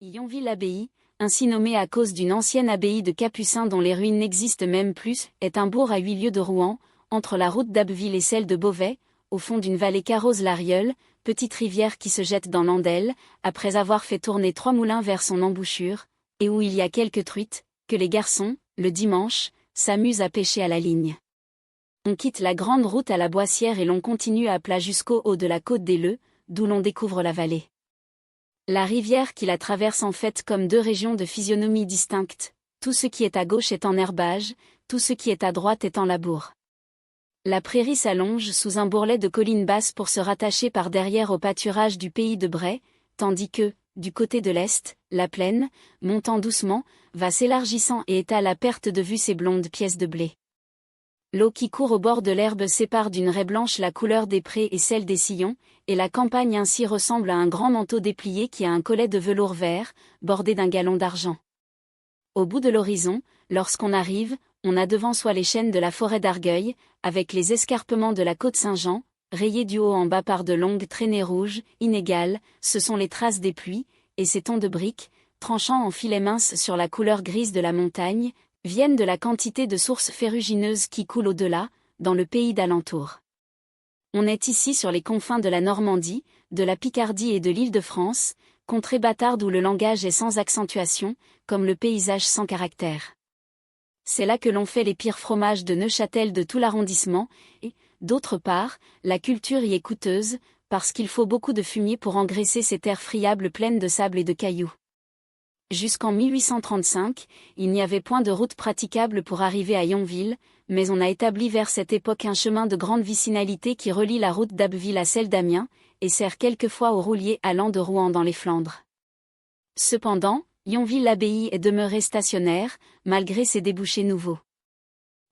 Yonville-l'Abbaye, ainsi nommée à cause d'une ancienne abbaye de Capucins dont les ruines n'existent même plus, est un bourg à 8 lieues de Rouen, entre la route d'Abbeville et celle de Beauvais, au fond d'une vallée qu'arrose l'Arieule, petite rivière qui se jette dans l'Andelle, après avoir fait tourner 3 moulins vers son embouchure, et où il y a quelques truites, que les garçons, le dimanche, s'amusent à pêcher à la ligne. On quitte la grande route à la Boissière et l'on continue à plat jusqu'au haut de la côte des Leux, d'où l'on découvre la vallée. La rivière qui la traverse en fait comme 2 régions de physionomie distinctes, tout ce qui est à gauche est en herbage, tout ce qui est à droite est en labour. La prairie s'allonge sous un bourrelet de collines basses pour se rattacher par derrière au pâturage du pays de Bray, tandis que, du côté de l'est, la plaine, montant doucement, va s'élargissant et étale à perte de vue ses blondes pièces de blé. L'eau qui court au bord de l'herbe sépare d'une raie blanche la couleur des prés et celle des sillons, et la campagne ainsi ressemble à un grand manteau déplié qui a un collet de velours vert, bordé d'un galon d'argent. Au bout de l'horizon, lorsqu'on arrive, on a devant soi les chênes de la forêt d'Argueil, avec les escarpements de la côte Saint-Jean, rayés du haut en bas par de longues traînées rouges, inégales, ce sont les traces des pluies, et ces tons de briques, tranchant en filets minces sur la couleur grise de la montagne, viennent de la quantité de sources ferrugineuses qui coulent au-delà, dans le pays d'alentour. On est ici sur les confins de la Normandie, de la Picardie et de l'Île-de-France, contrée bâtarde où le langage est sans accentuation, comme le paysage sans caractère. C'est là que l'on fait les pires fromages de Neuchâtel de tout l'arrondissement, et, d'autre part, la culture y est coûteuse, parce qu'il faut beaucoup de fumier pour engraisser ces terres friables pleines de sable et de cailloux. Jusqu'en 1835, il n'y avait point de route praticable pour arriver à Yonville, mais on a établi vers cette époque un chemin de grande vicinalité qui relie la route d'Abbeville à celle d'Amiens, et sert quelquefois aux rouliers allant de Rouen dans les Flandres. Cependant, Yonville-l'Abbaye est demeurée stationnaire, malgré ses débouchés nouveaux.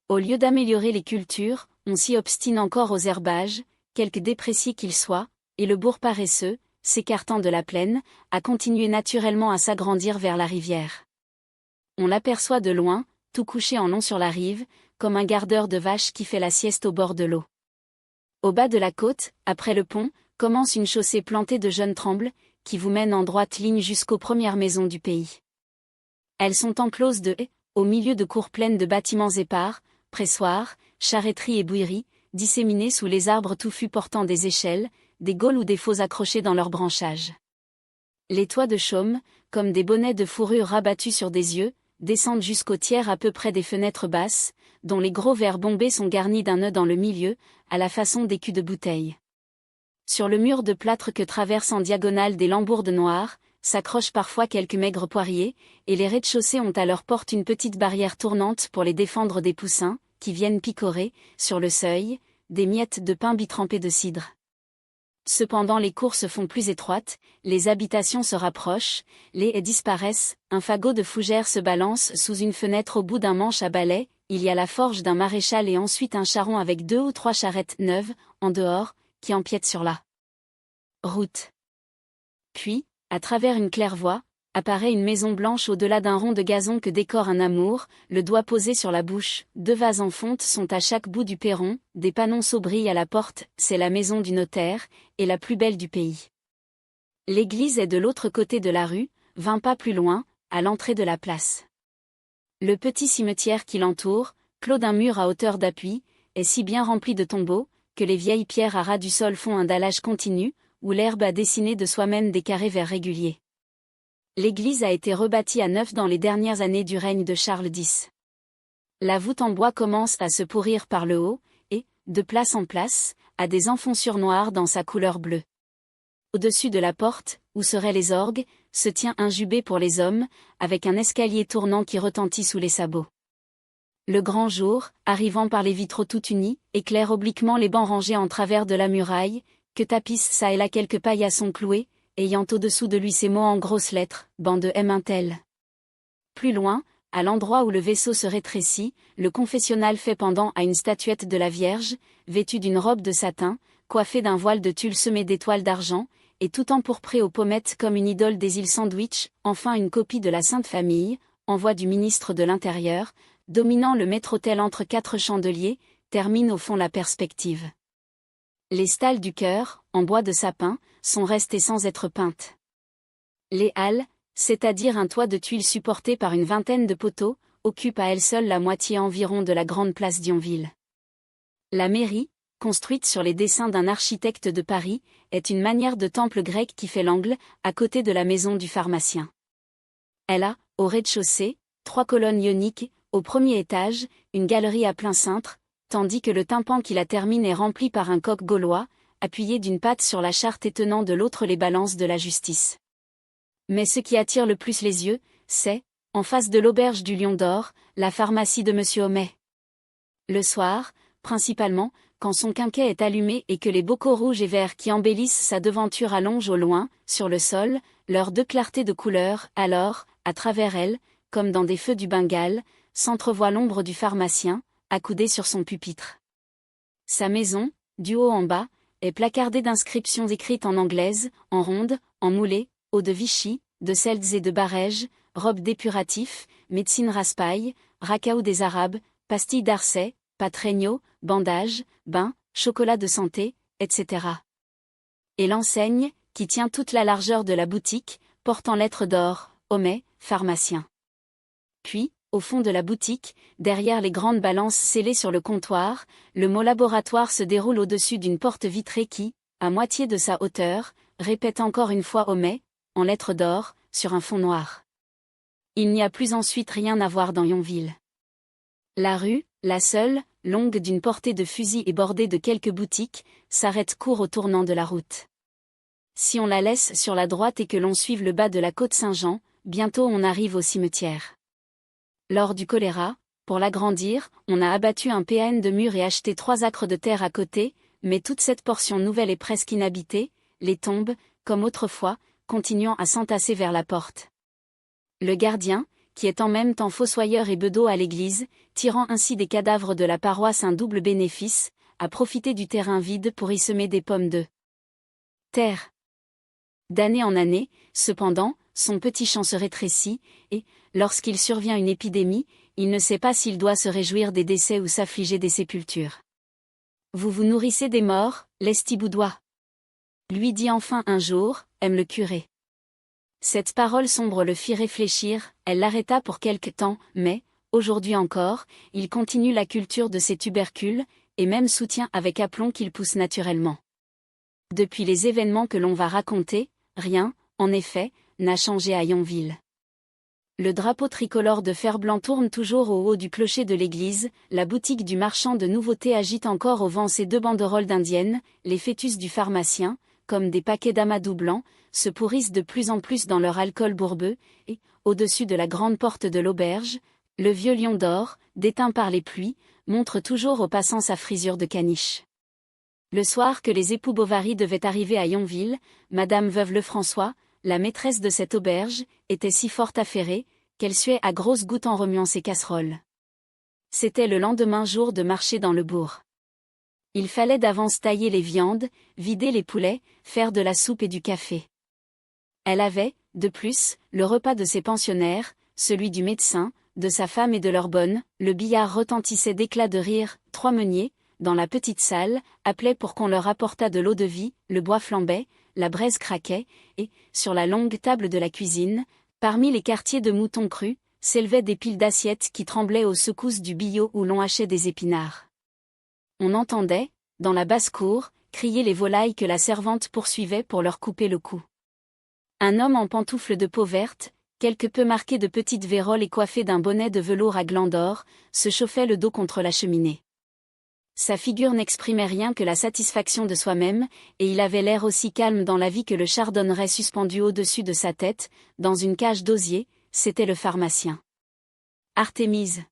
Au lieu d'améliorer les cultures, on s'y obstine encore aux herbages, quelque dépréciés qu'ils soient, et le bourg paresseux, s'écartant de la plaine, a continué naturellement à s'agrandir vers la rivière. On l'aperçoit de loin, tout couché en long sur la rive, comme un gardeur de vaches qui fait la sieste au bord de l'eau. Au bas de la côte, après le pont, commence une chaussée plantée de jeunes trembles, qui vous mène en droite ligne jusqu'aux premières maisons du pays. Elles sont encloses de haies, au milieu de cours pleines de bâtiments épars, pressoirs, charretteries et bouilleries, disséminés sous les arbres touffus portant des échelles, des gaules ou des faux accrochés dans leurs branchages. Les toits de chaume, comme des bonnets de fourrure rabattus sur des yeux, descendent jusqu'au tiers à peu près des fenêtres basses, dont les gros verres bombés sont garnis d'un nœud dans le milieu, à la façon d'écus de bouteille. Sur le mur de plâtre que traversent en diagonale des lambourdes noires, s'accrochent parfois quelques maigres poiriers, et les rez-de-chaussée ont à leur porte une petite barrière tournante pour les défendre des poussins, qui viennent picorer, sur le seuil, des miettes de pain bitrempées de cidre. Cependant les cours se font plus étroites, les habitations se rapprochent, les haies disparaissent, un fagot de fougères se balance sous une fenêtre au bout d'un manche à balai, il y a la forge d'un maréchal et ensuite un charron avec 2 ou 3 charrettes neuves, en dehors, qui empiètent sur la route. Puis, à travers une claire-voie, apparaît une maison blanche au-delà d'un rond de gazon que décore un amour, le doigt posé sur la bouche, 2 vases en fonte sont à chaque bout du perron, des panonceaux brillent à la porte, c'est la maison du notaire, et la plus belle du pays. L'église est de l'autre côté de la rue, 20 pas plus loin, à l'entrée de la place. Le petit cimetière qui l'entoure, clos d'un mur à hauteur d'appui, est si bien rempli de tombeaux, que les vieilles pierres à ras du sol font un dallage continu, où l'herbe a dessiné de soi-même des carrés verts réguliers. L'église a été rebâtie à neuf dans les dernières années du règne de Charles X. La voûte en bois commence à se pourrir par le haut, et, de place en place, a des enfonçures noires dans sa couleur bleue. Au-dessus de la porte, où seraient les orgues, se tient un jubé pour les hommes, avec un escalier tournant qui retentit sous les sabots. Le grand jour, arrivant par les vitraux tout unis, éclaire obliquement les bancs rangés en travers de la muraille, que tapissent çà et là quelques paillassons cloués, ayant au-dessous de lui ces mots en grosses lettres, banc de M. Intel. Plus loin, à l'endroit où le vaisseau se rétrécit, le confessionnal fait pendant à une statuette de la Vierge, vêtue d'une robe de satin, coiffée d'un voile de tulle semé d'étoiles d'argent, et tout empourprée aux pommettes comme une idole des îles Sandwich, enfin une copie de la Sainte Famille, envoi du ministre de l'Intérieur, dominant le maître-autel entre 4 chandeliers, termine au fond la perspective. Les stalles du chœur, en bois de sapin, sont restées sans être peintes. Les halles, c'est-à-dire un toit de tuiles supporté par une vingtaine de poteaux, occupe à elle seule la moitié environ de la grande place d'Yonville. La mairie, construite sur les dessins d'un architecte de Paris, est une manière de temple grec qui fait l'angle, à côté de la maison du pharmacien. Elle a, au rez-de-chaussée, 3 colonnes ioniques, au premier étage, une galerie à plein cintre, tandis que le tympan qui la termine est rempli par un coq gaulois, appuyé d'une patte sur la charte et tenant de l'autre les balances de la justice. Mais ce qui attire le plus les yeux, c'est, en face de l'auberge du Lion d'Or, la pharmacie de Monsieur Homais. Le soir, principalement, quand son quinquet est allumé et que les bocaux rouges et verts qui embellissent sa devanture allongent au loin, sur le sol, leurs 2 clartés de couleur, alors, à travers elle, comme dans des feux du Bengale, s'entrevoit l'ombre du pharmacien, accoudé sur son pupitre. Sa maison, du haut en bas, est placardée d'inscriptions écrites en anglaise, en ronde, en moulée, eau de Vichy, de Seltz et de Barège, robe d'épuratif, médecine raspaille, racaou des Arabes, pastilles d'Arcet, patregno, bandage, bain, chocolat de santé, etc. Et l'enseigne, qui tient toute la largeur de la boutique, porte en lettres d'or, Homais, pharmacien. Puis, au fond de la boutique, derrière les grandes balances scellées sur le comptoir, le mot laboratoire se déroule au-dessus d'une porte vitrée qui, à moitié de sa hauteur, répète encore une fois Homais, en lettres d'or, sur un fond noir. Il n'y a plus ensuite rien à voir dans Yonville. La rue, la seule, longue d'une portée de fusil et bordée de quelques boutiques, s'arrête court au tournant de la route. Si on la laisse sur la droite et que l'on suive le bas de la côte Saint-Jean, bientôt on arrive au cimetière. Lors du choléra, pour l'agrandir, on a abattu un PN de mur et acheté 3 acres de terre à côté, mais toute cette portion nouvelle est presque inhabitée, les tombes, comme autrefois, continuant à s'entasser vers la porte. Le gardien, qui est en même temps fossoyeur et bedeau à l'église, tirant ainsi des cadavres de la paroisse un double bénéfice, a profité du terrain vide pour y semer des pommes de terre. D'année en année, cependant, son petit champ se rétrécit, et, lorsqu'il survient une épidémie, il ne sait pas s'il doit se réjouir des décès ou s'affliger des sépultures. Vous vous nourrissez des morts, Lestiboudois, lui dit enfin un jour, aime le curé. Cette parole sombre le fit réfléchir, elle l'arrêta pour quelque temps, mais, aujourd'hui encore, il continue la culture de ses tubercules, et même soutient avec aplomb qu'ils poussent naturellement. Depuis les événements que l'on va raconter, rien, en effet, n'a changé à Yonville. Le drapeau tricolore de fer-blanc tourne toujours au haut du clocher de l'église, la boutique du marchand de nouveautés agite encore au vent ses 2 banderoles d'indiennes, les fœtus du pharmacien, comme des paquets d'amadou blancs, se pourrissent de plus en plus dans leur alcool bourbeux, et, au-dessus de la grande porte de l'auberge, le vieux Lion d'Or, déteint par les pluies, montre toujours aux passants sa frisure de caniche. Le soir que les époux Bovary devaient arriver à Yonville, Madame Veuve Lefrançois, la maîtresse de cette auberge, était si fort affairée, qu'elle suait à grosses gouttes en remuant ses casseroles. C'était le lendemain jour de marché dans le bourg. Il fallait d'avance tailler les viandes, vider les poulets, faire de la soupe et du café. Elle avait, de plus, le repas de ses pensionnaires, celui du médecin, de sa femme et de leur bonne, le billard retentissait d'éclats de rire, 3 meuniers, dans la petite salle, appelaient pour qu'on leur apportât de l'eau-de-vie, le bois flambait, la braise craquait, et, sur la longue table de la cuisine, parmi les quartiers de moutons crus, s'élevaient des piles d'assiettes qui tremblaient aux secousses du billot où l'on hachait des épinards. On entendait, dans la basse-cour, crier les volailles que la servante poursuivait pour leur couper le cou. Un homme en pantoufles de peau verte, quelque peu marqué de petites vérolles et coiffé d'un bonnet de velours à glands d'or, se chauffait le dos contre la cheminée. Sa figure n'exprimait rien que la satisfaction de soi-même, et il avait l'air aussi calme dans la vie que le chardonneret suspendu au-dessus de sa tête, dans une cage d'osier, c'était le pharmacien. « Artémise !»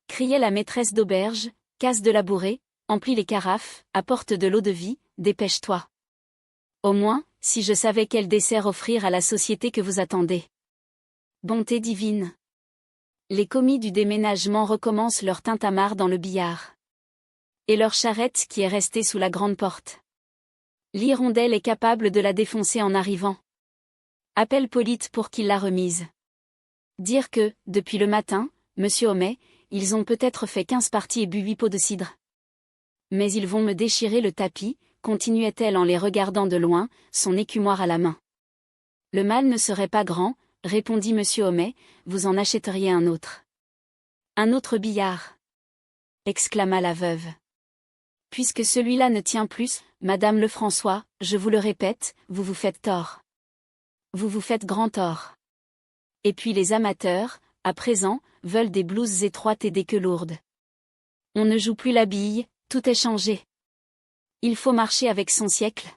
criait la maîtresse d'auberge, « casse de la bourrée, emplis les carafes, apporte de l'eau-de-vie, dépêche-toi. Au moins, si je savais quel dessert offrir à la société que vous attendez. » Bonté divine. Les commis du déménagement recommencent leur tintamarre dans le billard. Et leur charrette qui est restée sous la grande porte. L'hirondelle est capable de la défoncer en arrivant. Appelle Polyte pour qu'il la remise. Dire que, depuis le matin, monsieur Homais, ils ont peut-être fait 15 parties et bu 8 pots de cidre. Mais ils vont me déchirer le tapis, continuait-elle en les regardant de loin, son écumoire à la main. Le mal ne serait pas grand, répondit monsieur Homais, vous en achèteriez un autre. Un autre billard, exclama la veuve. Puisque celui-là ne tient plus, Madame Lefrançois, je vous le répète, vous vous faites tort. Vous vous faites grand tort. Et puis les amateurs, à présent, veulent des blouses étroites et des queues lourdes. On ne joue plus la bille, tout est changé. Il faut marcher avec son siècle.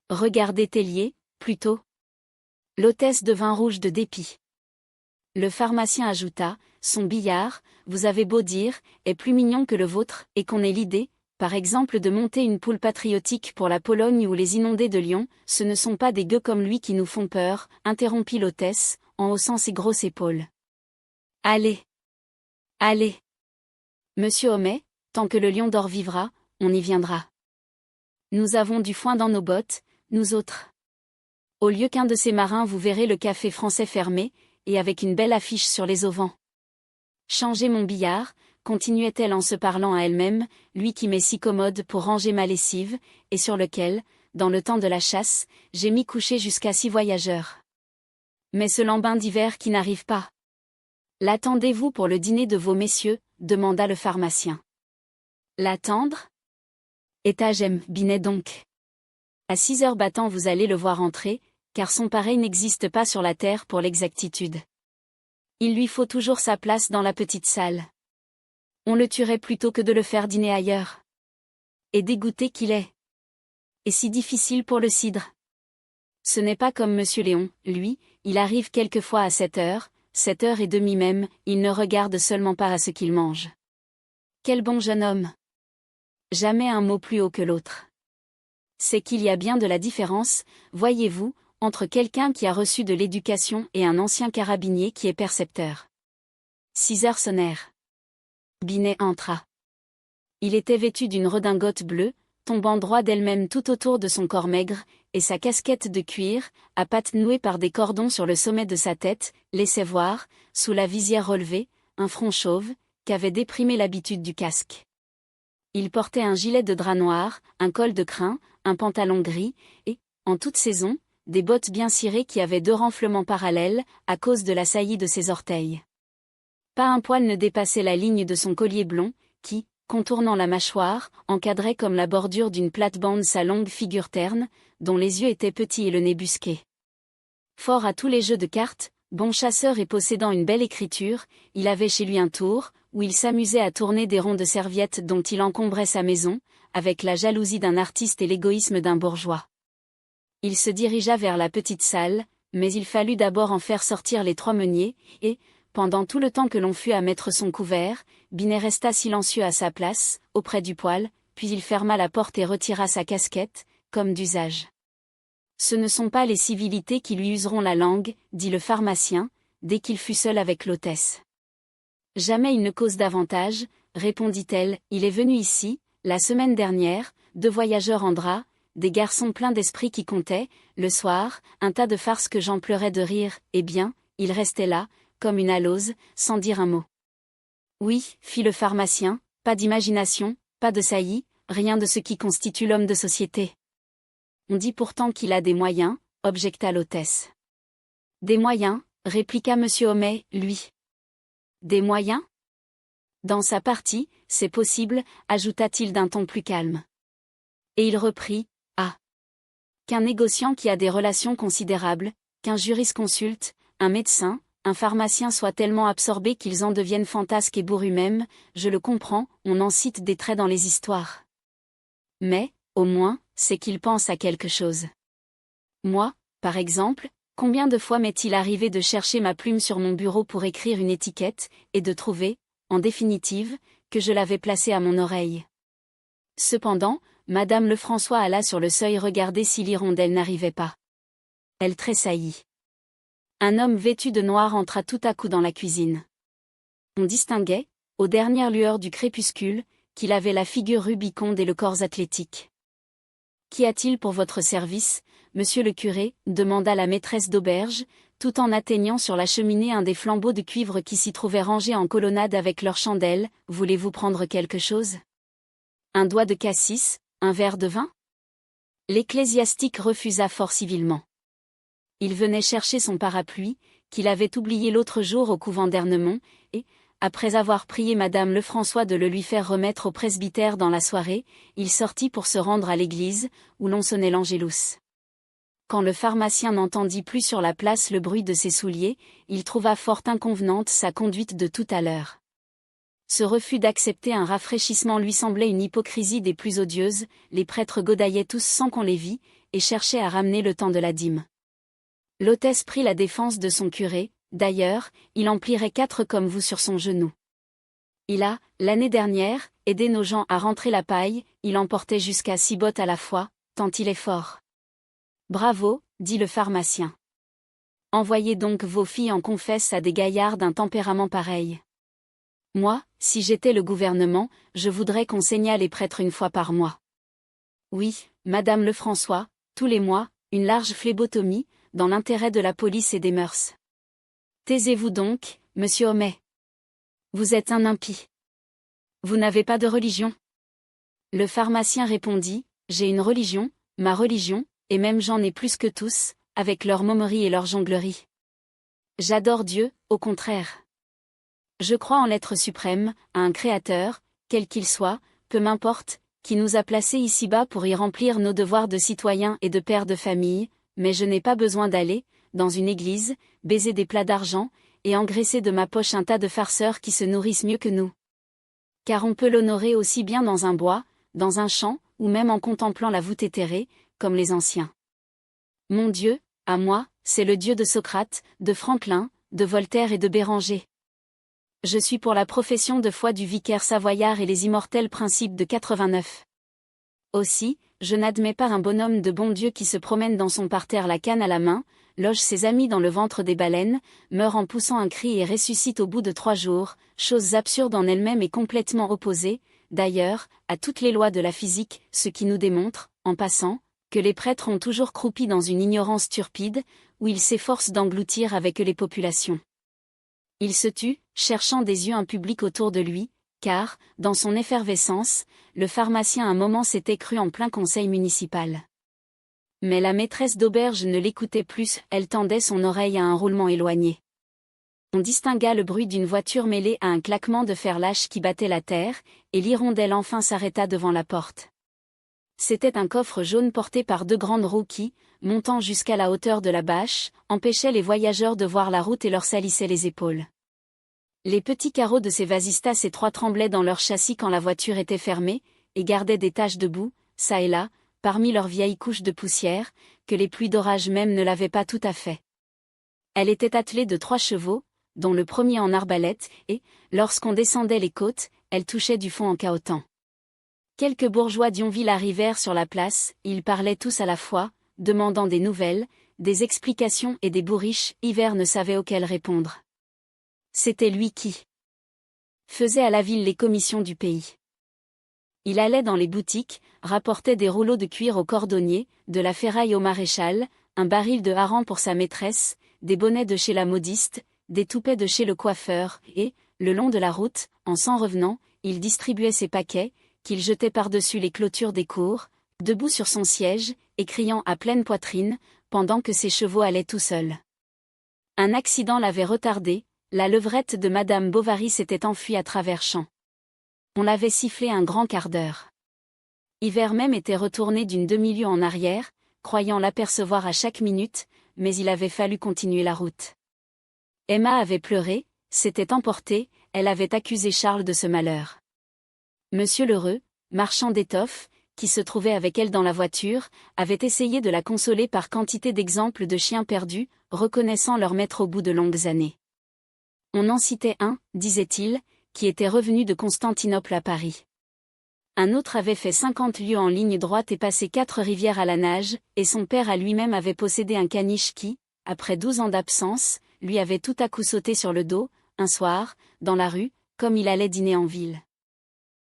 Regardez Tellier, plutôt. L'hôtesse devint rouge de dépit. Le pharmacien ajouta, son billard, vous avez beau dire, est plus mignon que le vôtre, et qu'on ait l'idée, par exemple de monter une poule patriotique pour la Pologne ou les inondés de Lyon, ce ne sont pas des gueux comme lui qui nous font peur, interrompit l'hôtesse, en haussant ses grosses épaules. Allez. Allez. Monsieur Homais, tant que le lion d'or vivra, on y viendra. Nous avons du foin dans nos bottes, nous autres. Au lieu qu'un de ces marins vous verrez le café français fermé, et avec une belle affiche sur les auvents. Changez mon billard, continuait-elle en se parlant à elle-même, lui qui m'est si commode pour ranger ma lessive, et sur lequel, dans le temps de la chasse, j'ai mis coucher jusqu'à 6 voyageurs. Mais ce lambin d'hiver qui n'arrive pas. L'attendez-vous pour le dîner de vos messieurs, demanda le pharmacien. L'attendre? J'aime, Binet donc. À 6 heures battant vous allez le voir entrer, car son pareil n'existe pas sur la terre pour l'exactitude. Il lui faut toujours sa place dans la petite salle. On le tuerait plutôt que de le faire dîner ailleurs. Et dégoûté qu'il est. Et si difficile pour le cidre. Ce n'est pas comme monsieur Léon, lui, il arrive quelquefois à 7h30 même, il ne regarde seulement pas à ce qu'il mange. Quel bon jeune homme! Jamais un mot plus haut que l'autre. C'est qu'il y a bien de la différence, voyez-vous, entre quelqu'un qui a reçu de l'éducation et un ancien carabinier qui est percepteur. 6 heures sonnèrent. Binet entra. Il était vêtu d'une redingote bleue, tombant droit d'elle-même tout autour de son corps maigre, et sa casquette de cuir, à pattes nouées par des cordons sur le sommet de sa tête, laissait voir, sous la visière relevée, un front chauve, qu'avait déprimé l'habitude du casque. Il portait un gilet de drap noir, un col de crin, un pantalon gris, et, en toute saison, des bottes bien cirées qui avaient 2 renflements parallèles, à cause de la saillie de ses orteils. Pas un poil ne dépassait la ligne de son collier blond, qui, contournant la mâchoire, encadrait comme la bordure d'une plate-bande sa longue figure terne, dont les yeux étaient petits et le nez busqué. Fort à tous les jeux de cartes, bon chasseur et possédant une belle écriture, il avait chez lui un tour, où il s'amusait à tourner des ronds de serviettes dont il encombrait sa maison, avec la jalousie d'un artiste et l'égoïsme d'un bourgeois. Il se dirigea vers la petite salle, mais il fallut d'abord en faire sortir les 3 meuniers, et, pendant tout le temps que l'on fut à mettre son couvert, Binet resta silencieux à sa place, auprès du poêle, puis il ferma la porte et retira sa casquette, comme d'usage. Ce ne sont pas les civilités qui lui useront la langue, dit le pharmacien, dès qu'il fut seul avec l'hôtesse. Jamais il ne cause davantage, répondit-elle, il est venu ici, la semaine dernière, 2 voyageurs en drap, des garçons pleins d'esprit qui comptaient, le soir, un tas de farces que j'en pleurais de rire, eh bien, il restait là, comme une alose, sans dire un mot. Oui, fit le pharmacien, pas d'imagination, pas de saillie, rien de ce qui constitue l'homme de société. On dit pourtant qu'il a des moyens, objecta l'hôtesse. Des moyens, répliqua monsieur Homais, lui. Des moyens? Dans sa partie, c'est possible, ajouta-t-il d'un ton plus calme. Et il reprit, qu'un négociant qui a des relations considérables, qu'un jurisconsulte, un médecin, un pharmacien soient tellement absorbés qu'ils en deviennent fantasques et bourrus même, je le comprends, on en cite des traits dans les histoires. Mais, au moins, c'est qu'ils pensent à quelque chose. Moi, par exemple, combien de fois m'est-il arrivé de chercher ma plume sur mon bureau pour écrire une étiquette, et de trouver, en définitive, que je l'avais placée à mon oreille. Cependant, Madame Lefrançois alla sur le seuil regarder si l'hirondelle n'arrivait pas. Elle tressaillit. Un homme vêtu de noir entra tout à coup dans la cuisine. On distinguait, aux dernières lueurs du crépuscule, qu'il avait la figure rubiconde et le corps athlétique. « Qu'y a-t-il pour votre service, monsieur le curé » demanda la maîtresse d'auberge, tout en atteignant sur la cheminée un des flambeaux de cuivre qui s'y trouvaient rangés en colonnade avec leurs chandelles. « Voulez-vous prendre quelque chose ? Un doigt de cassis, un verre de vin » L'ecclésiastique refusa fort civilement. Il venait chercher son parapluie, qu'il avait oublié l'autre jour au couvent d'Ernemont, et, après avoir prié Madame Lefrançois de le lui faire remettre au presbytère dans la soirée, il sortit pour se rendre à l'église, où l'on sonnait l'Angélus. Quand le pharmacien n'entendit plus sur la place le bruit de ses souliers, il trouva fort inconvenante sa conduite de tout à l'heure. Ce refus d'accepter un rafraîchissement lui semblait une hypocrisie des plus odieuses, les prêtres godaillaient tous sans qu'on les vît, et cherchaient à ramener le temps de la dîme. L'hôtesse prit la défense de son curé, d'ailleurs, il en plierait 4 comme vous sur son genou. Il a, l'année dernière, aidé nos gens à rentrer la paille, il en portait jusqu'à 6 bottes à la fois, tant il est fort. Bravo, dit le pharmacien. Envoyez donc vos filles en confesse à des gaillards d'un tempérament pareil. Moi, si j'étais le gouvernement, je voudrais qu'on saignât les prêtres 1 fois par mois. Oui, Madame Lefrançois, tous les mois, une large phlébotomie, dans l'intérêt de la police et des mœurs. Taisez-vous donc, monsieur Homais. Vous êtes un impie. Vous n'avez pas de religion? Le pharmacien répondit, j'ai une religion, ma religion, et même j'en ai plus que tous, avec leurs momeries et leurs jongleries. J'adore Dieu, au contraire. Je crois en l'être suprême, à un créateur, quel qu'il soit, peu m'importe, qui nous a placés ici-bas pour y remplir nos devoirs de citoyens et de pères de famille, mais je n'ai pas besoin d'aller, dans une église, baiser des plats d'argent, et engraisser de ma poche un tas de farceurs qui se nourrissent mieux que nous. Car on peut l'honorer aussi bien dans un bois, dans un champ, ou même en contemplant la voûte éthérée, comme les anciens. Mon Dieu, à moi, c'est le Dieu de Socrate, de Franklin, de Voltaire et de Béranger. Je suis pour la profession de foi du vicaire savoyard et les immortels principes de 89. Aussi, je n'admets pas un bonhomme de bon Dieu qui se promène dans son parterre la canne à la main, loge ses amis dans le ventre des baleines, meurt en poussant un cri et ressuscite au bout de 3 jours, choses absurdes en elles-mêmes et complètement opposées, d'ailleurs, à toutes les lois de la physique, ce qui nous démontre, en passant, que les prêtres ont toujours croupi dans une ignorance turpide, où ils s'efforcent d'engloutir avec les populations. Il se tut, cherchant des yeux un public autour de lui, car, dans son effervescence, le pharmacien un moment s'était cru en plein conseil municipal. Mais la maîtresse d'auberge ne l'écoutait plus, elle tendait son oreille à un roulement éloigné. On distingua le bruit d'une voiture mêlé à un claquement de fer lâche qui battait la terre, et l'hirondelle enfin s'arrêta devant la porte. C'était un coffre jaune porté par 2 grandes roues qui, montant jusqu'à la hauteur de la bâche, empêchaient les voyageurs de voir la route et leur salissaient les épaules. Les petits carreaux de ces vasistas étroits tremblaient dans leur châssis quand la voiture était fermée, et gardaient des taches de boue, çà et là, parmi leurs vieilles couches de poussière, que les pluies d'orage même ne lavaient pas tout à fait. Elle était attelée de 3 chevaux, dont le premier en arbalète, et, lorsqu'on descendait les côtes, elle touchait du fond en cahotant. Quelques bourgeois d'Yonville arrivèrent sur la place, ils parlaient tous à la fois, demandant des nouvelles, des explications et des bourriches, Hiver ne savait auxquelles répondre. C'était lui qui faisait à la ville les commissions du pays. Il allait dans les boutiques, rapportait des rouleaux de cuir au cordonnier, de la ferraille au maréchal, un baril de hareng pour sa maîtresse, des bonnets de chez la modiste, des toupets de chez le coiffeur, et, le long de la route, en s'en revenant, il distribuait ses paquets, qu'il jetait par-dessus les clôtures des cours, debout sur son siège, et criant à pleine poitrine, pendant que ses chevaux allaient tout seuls. Un accident l'avait retardé, la levrette de Madame Bovary s'était enfuie à travers champs. On l'avait sifflé un grand quart d'heure. Hiver même était retourné d'une demi-lieue en arrière, croyant l'apercevoir à chaque minute, mais il avait fallu continuer la route. Emma avait pleuré, s'était emportée, elle avait accusé Charles de ce malheur. Monsieur Lheureux, marchand d'étoffes, qui se trouvait avec elle dans la voiture, avait essayé de la consoler par quantité d'exemples de chiens perdus, reconnaissant leur maître au bout de longues années. On en citait un, disait-il, qui était revenu de Constantinople à Paris. Un autre avait fait 50 lieues en ligne droite et passé 4 rivières à la nage, et son père à lui-même avait possédé un caniche qui, après 12 ans d'absence, lui avait tout à coup sauté sur le dos, un soir, dans la rue, comme il allait dîner en ville.